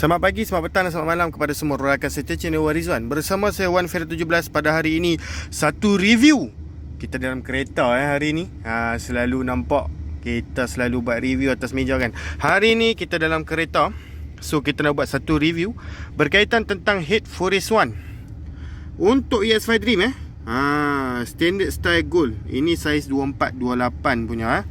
Selamat pagi, selamat petang dan selamat malam kepada semua rakan setia channel Warizwan. Bersama saya Wan Fer 17 pada hari ini. Satu review. Kita dalam kereta hari ini. Selalu nampak kita selalu buat review atas meja kan. Hari ini kita dalam kereta. So kita nak buat satu review berkaitan tentang Head Forest One untuk ES5 Dream standard style gold. Ini saiz 24-28 punya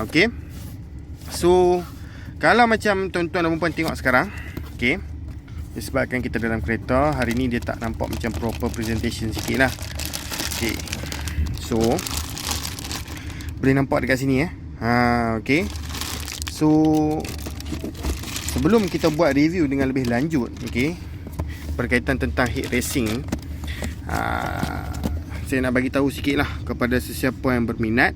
Okay. So kalau macam tuan-tuan dan puan tengok sekarang, okay, disebabkan kita dalam kereta, hari ni dia tak nampak macam proper presentation sikit lah. Okay. So boleh nampak dekat sini okay. So sebelum kita buat review dengan lebih lanjut, okay, berkaitan tentang head racing, saya nak bagi tahu sikit lah kepada sesiapa yang berminat.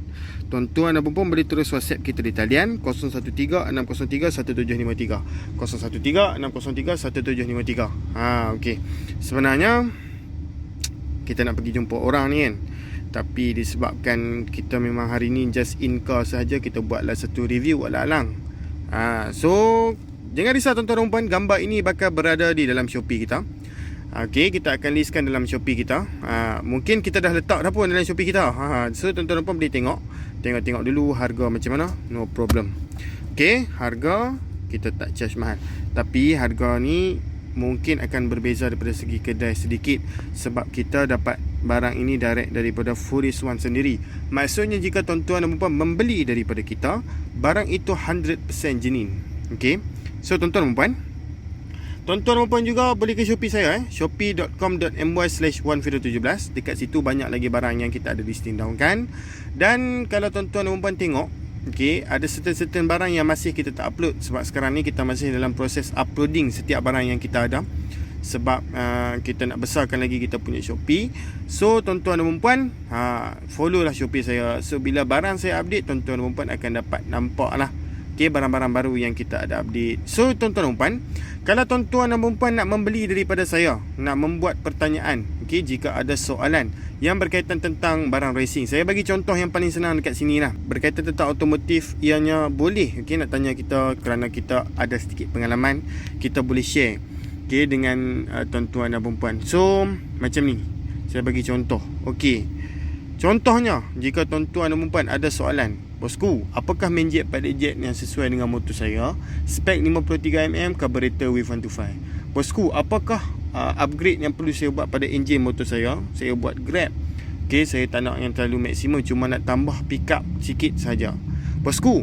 Tuan-tuan dan puan boleh terus WhatsApp kita di talian 013-603-1753 013-603-1753. Okey. Sebenarnya kita nak pergi jumpa orang ni kan, tapi disebabkan kita memang hari ni just in car sahaja, kita buatlah satu review alang-alang. So jangan risau tuan-tuan dan puan, gambar ini bakal berada di dalam Shopee kita. Okay, kita akan listkan dalam Shopee kita. Mungkin kita dah letak dah pun dalam Shopee kita. So tuan-tuan dan puan boleh tengok dulu harga macam mana. No problem. Okay, harga kita tak charge mahal, tapi harga ni mungkin akan berbeza daripada segi kedai sedikit, sebab kita dapat barang ini direct daripada Forest One sendiri. Maksudnya jika tuan-tuan dan puan membeli daripada kita, barang itu 100% genuine. Okay, so tuan-tuan dan puan juga boleh ke Shopee saya, shopee.com.my/1video17. Dekat situ banyak lagi barang yang kita ada listing down kan. Dan kalau tuan-tuan dan puan tengok, okay, ada certain barang yang masih kita tak upload, sebab sekarang ni kita masih dalam proses uploading setiap barang yang kita ada, sebab kita nak besarkan lagi kita punya Shopee. So tuan-tuan dan puan, follow lah Shopee saya. So bila barang saya update, tuan-tuan dan puan akan dapat nampak lah, okay, barang-barang baru yang kita ada update. So tuan-tuan dan puan, kalau tuan-tuan dan puan nak membeli daripada saya, nak membuat pertanyaan, okay, jika ada soalan yang berkaitan tentang barang racing, saya bagi contoh yang paling senang dekat sini lah. Berkaitan tentang otomotif, ianya boleh, okay, nak tanya kita, kerana kita ada sedikit pengalaman, kita boleh share, okay, dengan tuan-tuan dan puan. So macam ni, saya bagi contoh. Okay, contohnya, jika tuan-tuan dan puan ada soalan, bosku, apakah main jet pada jet yang sesuai dengan motor saya? Spek 53mm, carburetor with 125. Bosku, apakah upgrade yang perlu saya buat pada enjin motor saya? Saya buat grab. Okay, saya tak nak yang terlalu maksimum, cuma nak tambah pick up sikit saja. Bosku,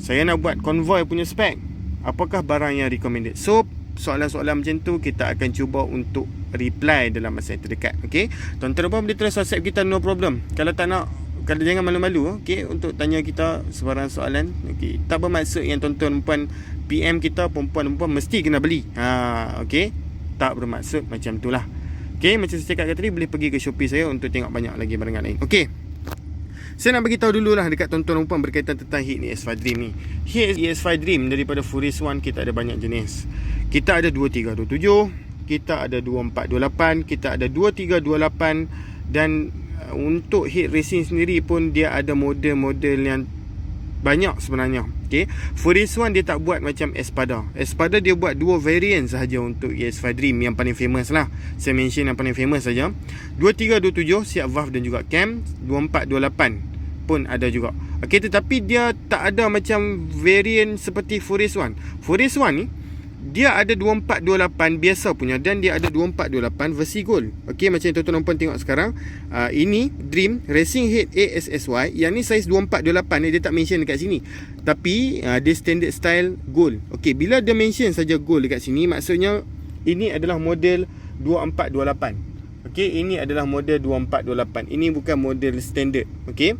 saya nak buat convoy punya spek. Apakah barang yang recommended? So soalan-soalan macam tu kita akan cuba untuk reply dalam masa yang terdekat. Okay, tuan-tuan boleh terus WhatsApp kita, no problem. Kalau tak nak, kalau jangan malu-malu, okay, untuk tanya kita sebarang soalan. Okay, tak bermaksud yang tuan-tuan puan PM kita, perempuan mesti kena beli. Okay, tak bermaksud macam tu lah. Okay, macam saya cakap tadi, boleh pergi ke Shopee saya untuk tengok banyak lagi barang lain. Okay, saya nak bagi tahu dulu lah dekat tuan-tuan dan puan berkaitan tentang Head ES5 Dream ni. Head ES5 Dream daripada Forest One, kita ada banyak jenis. Kita ada 2327, kita ada 2428, kita ada 2328, dan untuk head racing sendiri pun dia ada model-model yang banyak sebenarnya. Okay, Forest One dia tak buat macam Espada. Espada dia buat dua variant sahaja untuk ES5 Dream yang paling famous lah. Saya mention yang paling famous saja. 2327 siap valve dan juga cam. 2428 pun ada juga. Okay, tetapi dia tak ada macam variant seperti Forest One. Forest One ni dia ada 2428 biasa punya, dan dia ada 2428 versi gold. Okey, macam yang tuan-tuan dan puan tengok sekarang, ini Dream Racing Head ASSY, yang ni saiz 2428 ni dia tak mention dekat sini, tapi dia standard style gold. Okey, bila dia mention saja gold dekat sini, maksudnya ini adalah model 2428. Okey, ini adalah model 2428. Ini bukan model standard. Okey.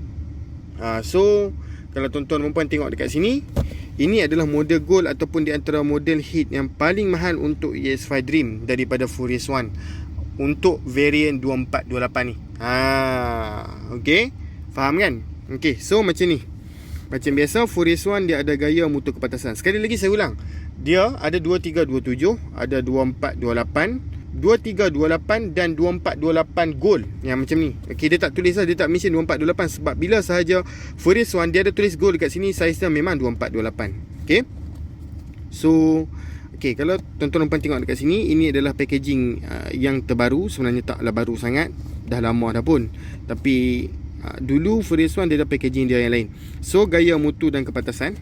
So kalau tuan-tuan dan puan tengok dekat sini, ini adalah model gold ataupun di antara model heat yang paling mahal untuk ES5 Dream daripada Forest One untuk variant 2428 ni. Okey, faham kan? Okey, so macam ni. Macam biasa, Forest One dia ada gaya motor kepatasan. Sekali lagi saya ulang, dia ada 2327, ada 2428, 2328 dan 2428 gold yang macam ni. Okey, dia tak tulis lah, dia tak mention 2428 sebab bila sahaja Furious One dia ada tulis gold dekat sini, saiz dia memang 2428. Okey. So okey, kalau tuan-tuan puan tengok dekat sini, ini adalah packaging yang terbaru. Sebenarnya taklah baru sangat, dah lama dah pun. Tapi dulu Furious One dia ada packaging dia yang lain. So gaya mutu dan kepatasan,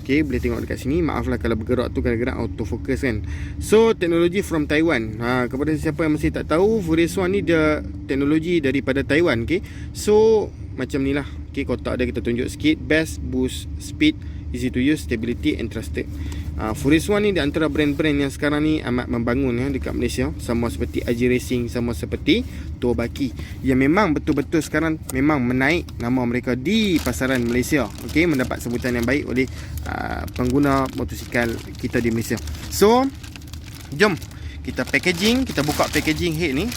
okey, boleh tengok dekat sini. Maaf lah kalau bergerak tu kadang-kadang autofocus kan. So teknologi from Taiwan. Kepada siapa yang masih tak tahu, Furious One ni dia teknologi daripada Taiwan. Okey, so macam ni lah. Okey, kotak dia kita tunjuk sikit. Best boost speed, easy to use, stability and trusted. Furious One ni di antara brand-brand yang sekarang ni amat membangun dekat Malaysia. Sama seperti AJ Racing, sama seperti Tobaki, yang memang betul-betul sekarang memang menaik nama mereka di pasaran Malaysia. Okey, mendapat sebutan yang baik oleh pengguna motosikal kita di Malaysia. So jom kita packaging, kita buka packaging head ni.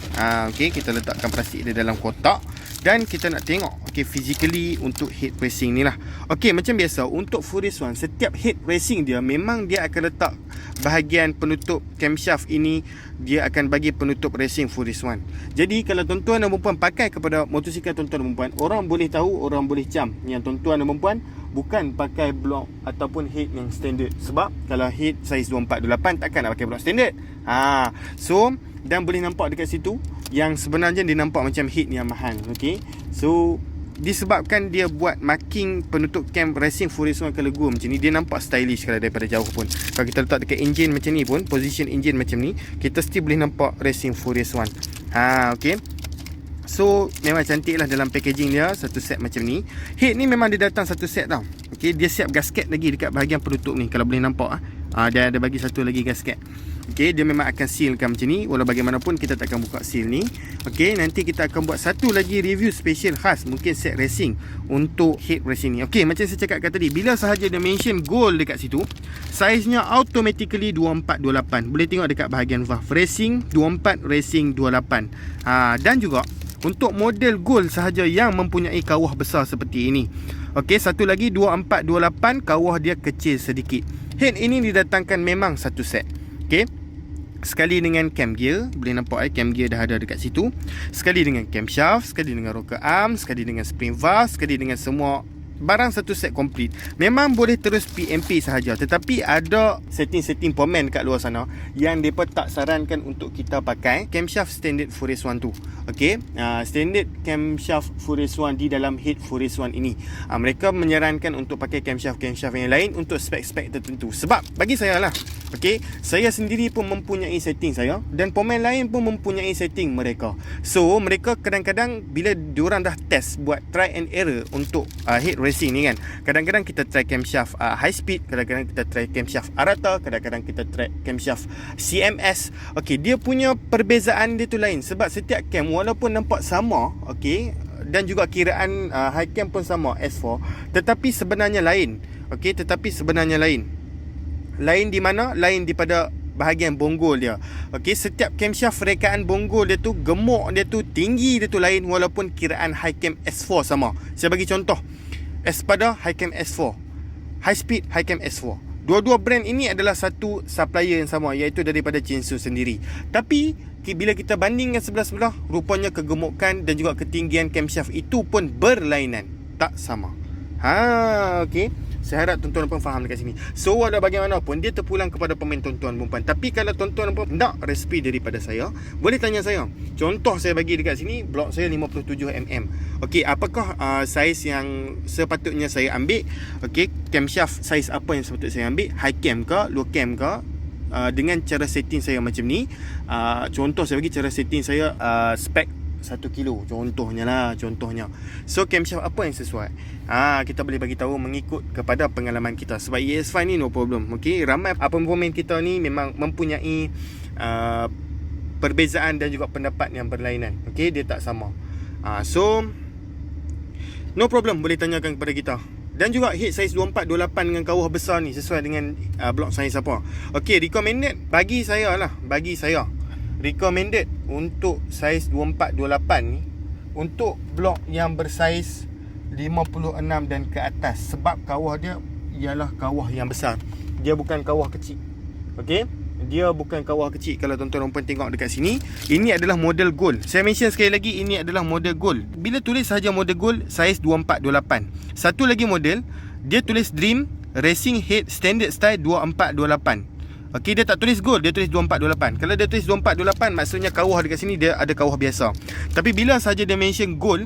Okey, kita letakkan plastik dia dalam kotak dan kita nak tengok physically untuk head racing ni lah. Okey, macam biasa untuk Furious One, setiap head racing dia memang dia akan letak bahagian penutup camshaft ini, dia akan bagi penutup racing Furious One. Jadi kalau tuan-tuan dan puan pakai kepada motosikal tuan-tuan dan puan, orang boleh tahu, orang boleh cam yang tuan-tuan dan puan bukan pakai blok ataupun head yang standard. Sebab kalau head saiz 2428 takkan nak pakai blok standard. So dan boleh nampak dekat situ yang sebenarnya dia nampak macam head yang mahal. Okey, so disebabkan dia buat marking penutup cam racing Furious One color gua macam ni, dia nampak stylish kalau daripada jauh pun. Kalau kita letak dekat engine macam ni pun, position engine macam ni, kita still boleh nampak racing Furious One. Okey, so memang cantik lah dalam packaging dia, satu set macam ni. Head ni memang dia datang satu set tau. Okey, dia siap gasket lagi dekat bahagian penutup ni, kalau boleh nampak dia ada bagi satu lagi gasket. Okey, dia memang akan sealkan macam ni. Walau bagaimanapun kita takkan buka seal ni. Okey, nanti kita akan buat satu lagi review special khas, mungkin set racing untuk head racing ni. Okey, macam saya cakapkan tadi, bila sahaja dia mention gold dekat situ, saiznya automatically 2428. Boleh tengok dekat bahagian valve racing 24, racing 28. Dan juga untuk model gold sahaja yang mempunyai kawah besar seperti ini. Okey, satu lagi 2428, kawah dia kecil sedikit. Head ini didatangkan memang satu set. Okey, sekali dengan cam gear, boleh nampak cam gear dah ada dekat situ. Sekali dengan camshaft, sekali dengan rocker arm, sekali dengan spring valve, sekali dengan semua barang satu set komplit. Memang boleh terus PMP sahaja, tetapi ada setting-setting pemen kat luar sana yang mereka tak sarankan untuk kita pakai camshaft standard Furious One tu. Okey, standard camshaft Furious One di dalam head Furious One ini, mereka menyarankan untuk pakai camshaft yang lain untuk spek-spek tertentu. Sebab bagi saya lah, okey, saya sendiri pun mempunyai setting saya dan pemain lain pun mempunyai setting mereka. So mereka kadang-kadang bila diorang dah test, buat try and error untuk head racing ni kan, kadang-kadang kita try camshaft high speed, kadang-kadang kita try camshaft Arata, kadang-kadang kita try camshaft CMS. Okey, dia punya perbezaan dia tu lain. Sebab setiap cam walaupun nampak sama, okey, dan juga kiraan high cam pun sama S4, tetapi sebenarnya lain. Okey, tetapi sebenarnya lain. Lain di mana? Lain daripada bahagian bonggol dia. Okey, setiap camshaft rekaan bonggol dia tu, gemuk dia tu, tinggi dia tu lain, walaupun kiraan high cam S4 sama. Saya bagi contoh, Espada high cam S4, high speed high cam S4. Dua-dua brand ini adalah satu supplier yang sama, iaitu daripada Jinsu sendiri. Tapi bila kita bandingkan sebelah-sebelah, rupanya kegemukan dan juga ketinggian camshaft itu pun berlainan, tak sama. Okey, saya harap tuan-tuan pun faham dekat sini. So walau bagaimanapun, dia terpulang kepada pemain tuan-tuan perempuan. Tapi kalau tuan-tuan pun nak resipi daripada saya, boleh tanya saya. Contoh saya bagi dekat sini, blok saya 57mm. Okey, apakah saiz yang sepatutnya saya ambil? Okey, camshaft saiz apa yang sepatutnya saya ambil? High cam ke, low cam ke? Dengan cara setting saya macam ni. Contoh saya bagi cara setting saya, spek 1 kilo contohnya. So camshaft apa yang sesuai, kita boleh bagi tahu mengikut kepada pengalaman kita. Sebab ES5 ni no problem. Okey, ramai pemain kita ni memang mempunyai perbezaan dan juga pendapat yang berlainan. Okey, dia tak sama. So no problem, boleh tanyakan kepada kita. Dan juga head saiz 2428 dengan kawah besar ni sesuai dengan blok saiz apa. Okey, recommended bagi saya recommended untuk saiz 2428 ni untuk blok yang bersaiz 56 dan ke atas. Sebab kawah dia ialah kawah yang besar, dia bukan kawah kecil. Okey, Dia bukan kawah kecil. Kalau tuan-tuan dan puan tengok dekat sini, ini adalah model gold. Saya mention sekali lagi, ini adalah model gold. Bila tulis sahaja model gold, saiz 2428. Satu lagi model, dia tulis Dream Racing Head Standard Style 2428. Okey, dia tak tulis gold, dia tulis 2428. Kalau dia tulis 2428, maksudnya kawah dekat sini dia ada kawah biasa. Tapi bila saja dia mention gold,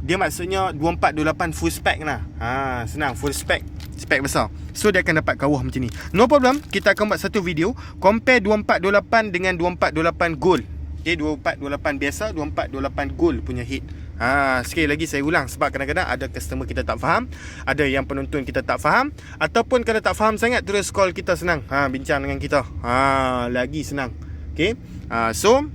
dia maksudnya 2428 full spec lah. Senang, full spec, spec besar. So dia akan dapat kawah macam ni. No problem, kita akan buat satu video compare 2428 dengan 2428 gold. Okay, 2428 biasa, 2428 gold punya head. Sekali lagi saya ulang, sebab kadang-kadang ada customer kita tak faham, ada yang penonton kita tak faham, ataupun kalau tak faham sangat, terus call kita senang. Bincang dengan kita. Lagi senang. Okay, so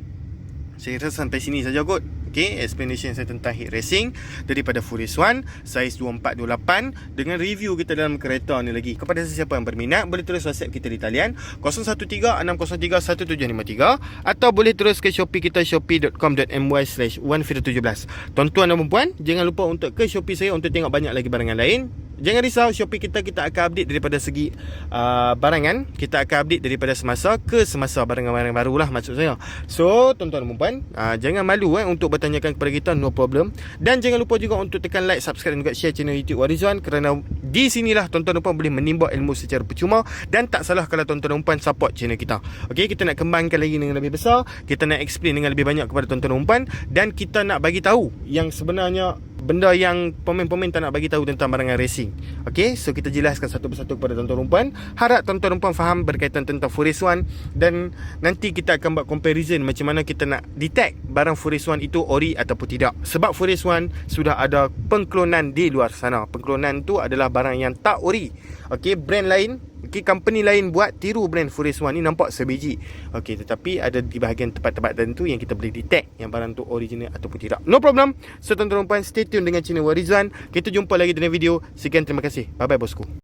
saya rasa sampai sini saja kot. Okay, explanation saya tentang head racing daripada Furious One saiz 2428 dengan review kita dalam kereta ni lagi. Kepada sesiapa yang berminat, boleh terus WhatsApp kita di talian 0136031753 atau boleh terus ke Shopee kita, shopee.com.my/15017. Tuan-tuan dan puan, jangan lupa untuk ke Shopee saya untuk tengok banyak lagi barangan lain. Jangan risau, Shopee kita akan update daripada segi barangan. Kita akan update daripada semasa ke semasa, barangan-barangan baru lah maksud saya. So, tuan-tuan dan puan, jangan malu untuk bertanyakan kepada kita, no problem. Dan jangan lupa juga untuk tekan like, subscribe dan juga share channel YouTube Warizwan, kerana di sinilah tuan-tuan dan puan boleh menimba ilmu secara percuma. Dan tak salah kalau tuan-tuan dan puan support channel kita. Okey, kita nak kembangkan lagi dengan lebih besar, kita nak explain dengan lebih banyak kepada tuan-tuan dan puan, dan kita nak bagi tahu yang sebenarnya benda yang pemain-pemain tak nak bagi tahu tentang barangan racing. Okey, so kita jelaskan satu persatu kepada tuan-tuan dan puan. Harap tuan-tuan dan puan faham berkaitan tentang Furious One, dan nanti kita akan buat comparison macam mana kita nak detect barang Furious One itu ori ataupun tidak. Sebab Furious One sudah ada pengklonan di luar sana. Pengklonan tu adalah barang yang tak ori. Okey, brand lain, okey, company lain buat tiru brand Furious One ni, nampak sebiji. Okey, tetapi ada di bahagian tempat-tempat tertentu yang kita boleh detect yang barang tu original ataupun tidak. No problem. So tuan-tuan dan puan, stay tune dengan channel Warizwan. Kita jumpa lagi dalam video. Sekian, terima kasih. Bye bye bosku.